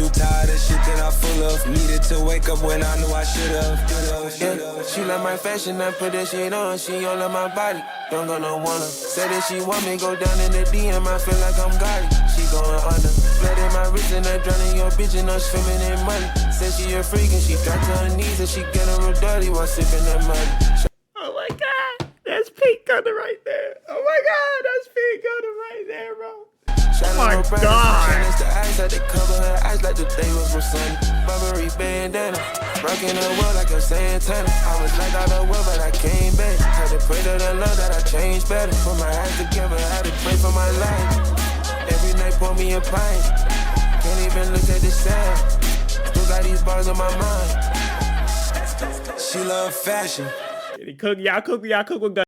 too tired of shit that I'm full of. Needed to wake up when I knew I should've. Yeah, she like my fashion, I put that shit on. She all on my body, don't go no wanna. Say that she want me, go down in the DM, I feel like I'm Gotti. She going under, blood in my wrist and I drowning your bitch and I'm swimming in money. Say she a freak and she dropped to her knees and she get a real dirty while sipping that money. Oh my God, that's Pink Gunna right there. Oh my God, that's Pink Gunna right there, bro. Oh my God. The eyes like they cover her eyes like the day was from sunny. Burberry bandana, rocking the world like a Santana. I was like out of the world, but I came back. Had to pray to the Lord that I changed better. Put my hands together, had to pray for my life. Every night pour me a pint. Can't even look at the sound. Still got these bars on my mind. She love fashion. Y'all cook with Gunna.